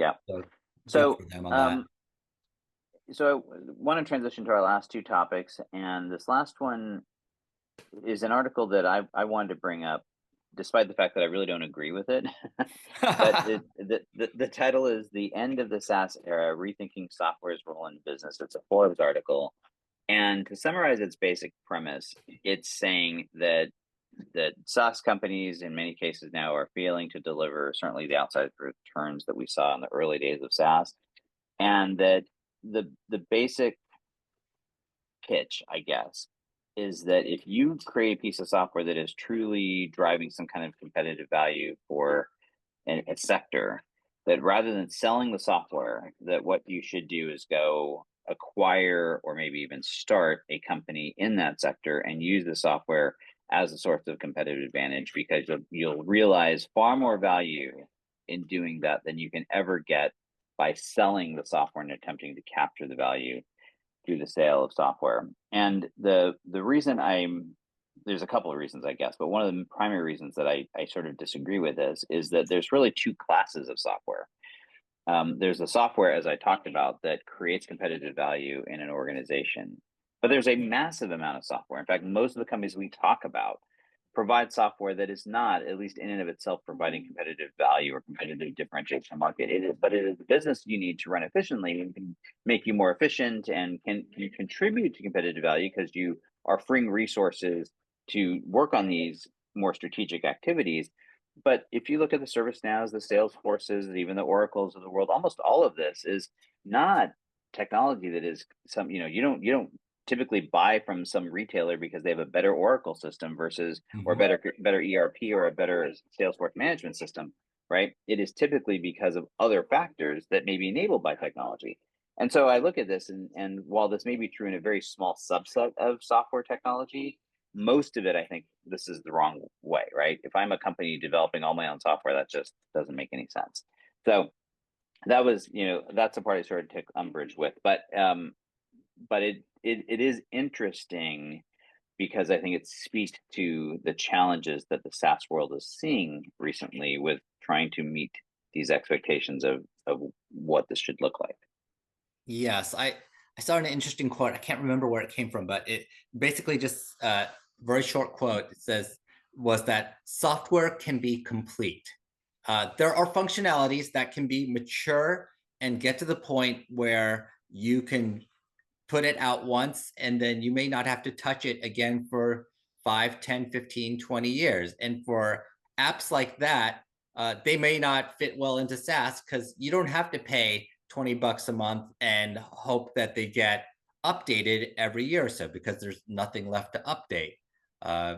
Yeah. So good So, for them on that. um, so I want to transition to our last two topics, and this last one is an article that I wanted to bring up, despite the fact that I really don't agree with it. But the title is "The End of the SaaS Era: Rethinking Software's Role in Business." It's a Forbes article, and to summarize its basic premise, it's saying that SaaS companies in many cases now are failing to deliver certainly the outside returns that we saw in the early days of SaaS, and that the basic pitch, I guess, is that if you create a piece of software that is truly driving some kind of competitive value for a sector, that rather than selling the software, that what you should do is go acquire or maybe even start a company in that sector and use the software as a source of competitive advantage, because you'll realize far more value in doing that than you can ever get by selling the software and attempting to capture the value through the sale of software. And the reason there's a couple of reasons, I guess, but one of the primary reasons that I sort of disagree with this is that there's really two classes of software. There's the software, as I talked about, that creates competitive value in an organization, but there's a massive amount of software. In fact, most of the companies we talk about provide software that is not, at least in and of itself, providing competitive value or competitive differentiation in the market. It is, but it is a business you need to run efficiently and can make you more efficient and can contribute to competitive value because you are freeing resources to work on these more strategic activities. But if you look at the ServiceNows, the Salesforces, even the Oracles of the world, almost all of this is not technology that is some, you don't typically buy from some retailer because they have a better Oracle system versus or Mhm. better ERP or a better Salesforce management system, right? It is typically because of other factors that may be enabled by technology. And so I look at this, and while this may be true in a very small subset of software technology, most of it, I think this is the wrong way, right? If I'm a company developing all my own software, that just doesn't make any sense. So that was, that's the part I sort of took umbrage with. But it is interesting because I think it speaks to the challenges that the SaaS world is seeing recently with trying to meet these expectations of what this should look like. Yes, I saw an interesting quote. I can't remember where it came from, but it basically just very short quote. It says was that software can be complete. There are functionalities that can be mature and get to the point where you can put it out once and then you may not have to touch it again for 5, 10, 15, 20 years. And for apps like that, they may not fit well into SaaS because you don't have to pay $20 a month and hope that they get updated every year or so because there's nothing left to update. Uh,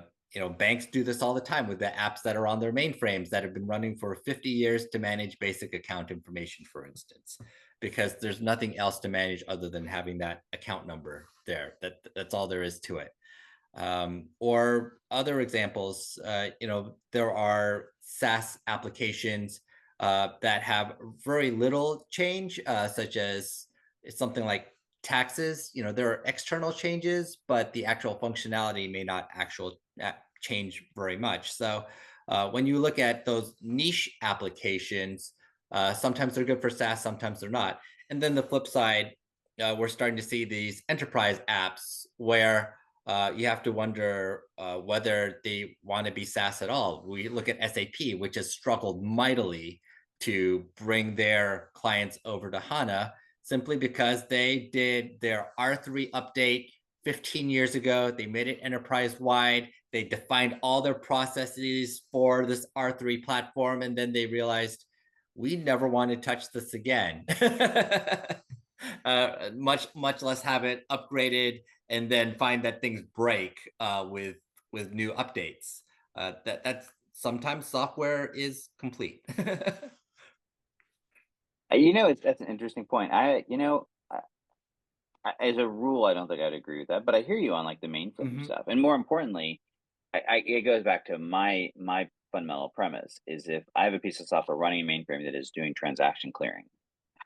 banks do this all the time with the apps that are on their mainframes that have been running for 50 years to manage basic account information, for instance, because there's nothing else to manage other than having that account number there. That's all there is to it. Or other examples, there are SaaS applications that have very little change, such as something like taxes. There are external changes, but the actual functionality may not change very much. So when you look at those niche applications, sometimes they're good for SaaS, sometimes they're not. And then the flip side, we're starting to see these enterprise apps where you have to wonder whether they want to be SaaS at all. We look at SAP, which has struggled mightily to bring their clients over to HANA simply because they did their R3 update 15 years ago. They made it enterprise wide. They defined all their processes for this R3 platform, and then they realized we never want to touch this again. Much less have it upgraded and then find that things break with new updates. That's sometimes software is complete. That's an interesting point. As a rule, I don't think I'd agree with that, but I hear you on like the mainframe Hmm. stuff. And more importantly, it goes back to my fundamental premise is if I have a piece of software running a mainframe that is doing transaction clearing,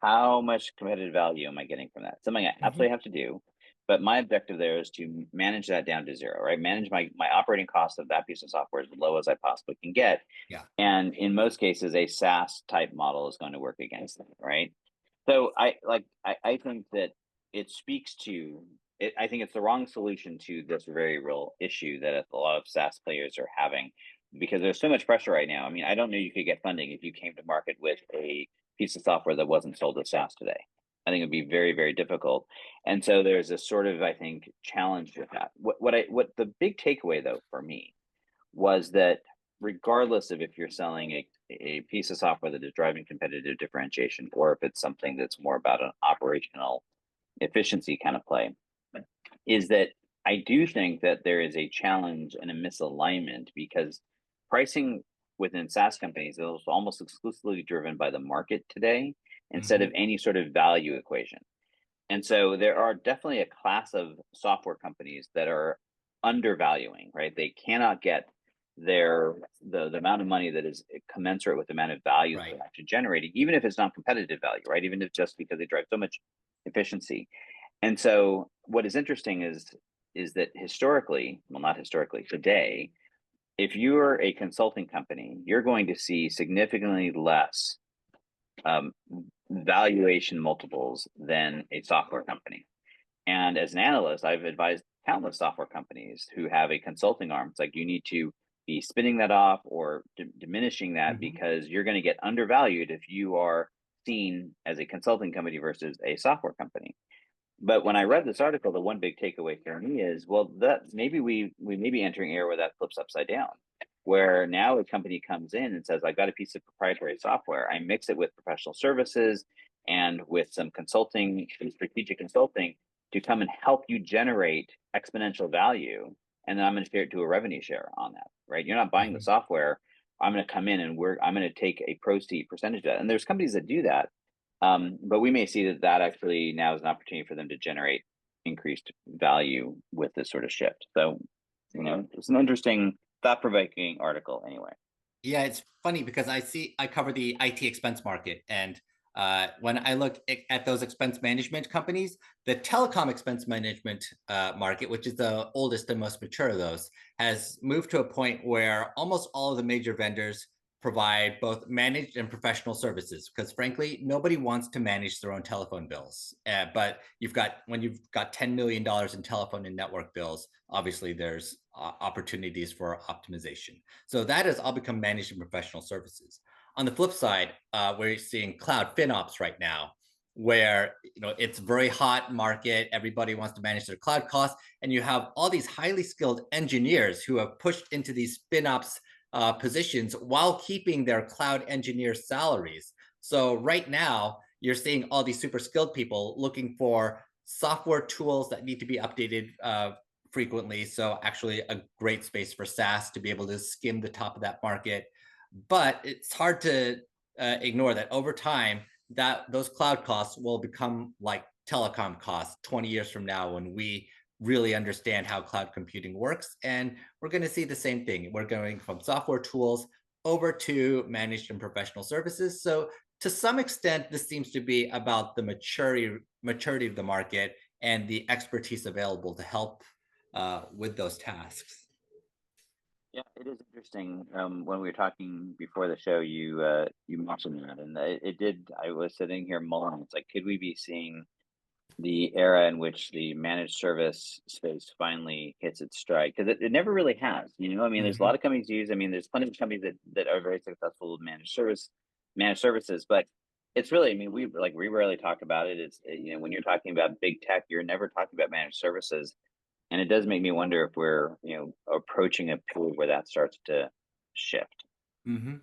how much competitive value am I getting from that? Something I absolutely Hmm. have to do. But my objective there is to manage that down to zero, right? Manage my operating cost of that piece of software as low as I possibly can get. Yeah. And in most cases, a SaaS type model is going to work against that, right? So I think that it speaks to it. I think it's the wrong solution to this very real issue that a lot of SaaS players are having, because there's so much pressure right now. I mean, I don't know you could get funding if you came to market with a piece of software that wasn't sold as SaaS today. I think it'd be very, very difficult. And so there's a sort of, I think, challenge with that. What the big takeaway though for me was that regardless of if you're selling a piece of software that is driving competitive differentiation, or if it's something that's more about an operational efficiency kind of play, is that I do think that there is a challenge and a misalignment, because pricing within SaaS companies is almost exclusively driven by the market today instead Hmm. of any sort of value equation. And so there are definitely a class of software companies that are undervaluing, right? They cannot get the amount of money that is commensurate with the amount of value that Right. they're actually generating, even if it's not competitive value, right? Even if just because they drive so much efficiency. And so what is interesting is that historically, well, not historically, today, if you're a consulting company, you're going to see significantly less um, valuation multiples than a software company. And as an analyst, I've advised countless software companies who have a consulting arm. It's like you need to be spinning that off or diminishing that, Hmm. because you're going to get undervalued if you are seen as a consulting company versus a software company. But when I read this article, the one big takeaway for me is, well, that maybe we may be entering an era where that flips upside down, where now a company comes in and says, I got a piece of proprietary software, I mix it with professional services and with some consulting, some strategic consulting, to come and help you generate exponential value. And then I'm going to share it to a revenue share on that, right? You're not buying the Hmm. software. I'm going to come in and I'm going to take a proceed percentage of that. And there's companies that do that. But we may see that actually now is an opportunity for them to generate increased value with this sort of shift. So, it's an interesting, thought-provoking article anyway. Yeah, it's funny because I cover the IT expense market, and when I look at those expense management companies, the telecom expense management market, which is the oldest and most mature of those, has moved to a point where almost all of the major vendors provide both managed and professional services. Because frankly, nobody wants to manage their own telephone bills. But when you've got $10 million in telephone and network bills, obviously there's opportunities for optimization. So that has all become managed and professional services. On the flip side, we're seeing cloud FinOps right now, where it's a very hot market. Everybody wants to manage their cloud costs, and you have all these highly skilled engineers who have pushed into these FinOps positions while keeping their cloud engineer salaries. So right now, you're seeing all these super skilled people looking for software tools that need to be updated frequently. So actually a great space for SaaS to be able to skim the top of that market. But it's hard to ignore that over time, that those cloud costs will become like telecom costs 20 years from now, when we really understand how cloud computing works. And we're going to see the same thing. We're going from software tools over to managed and professional services. So to some extent, this seems to be about the maturity of the market and the expertise available to help with those tasks. Yeah, it is interesting. When we were talking before the show, you mentioned that, and it did. I was sitting here mulling. It's like, could we be seeing the era in which the managed service space finally hits its stride? Because it never really has. I mean, there's a lot Mhm. of companies use. I mean, there's plenty of companies that are very successful with managed services, but it's really. I mean, we rarely talk about it. It's when you're talking about big tech, you're never talking about managed services, and it does make me wonder if we're approaching a period where that starts to shift. Mhm.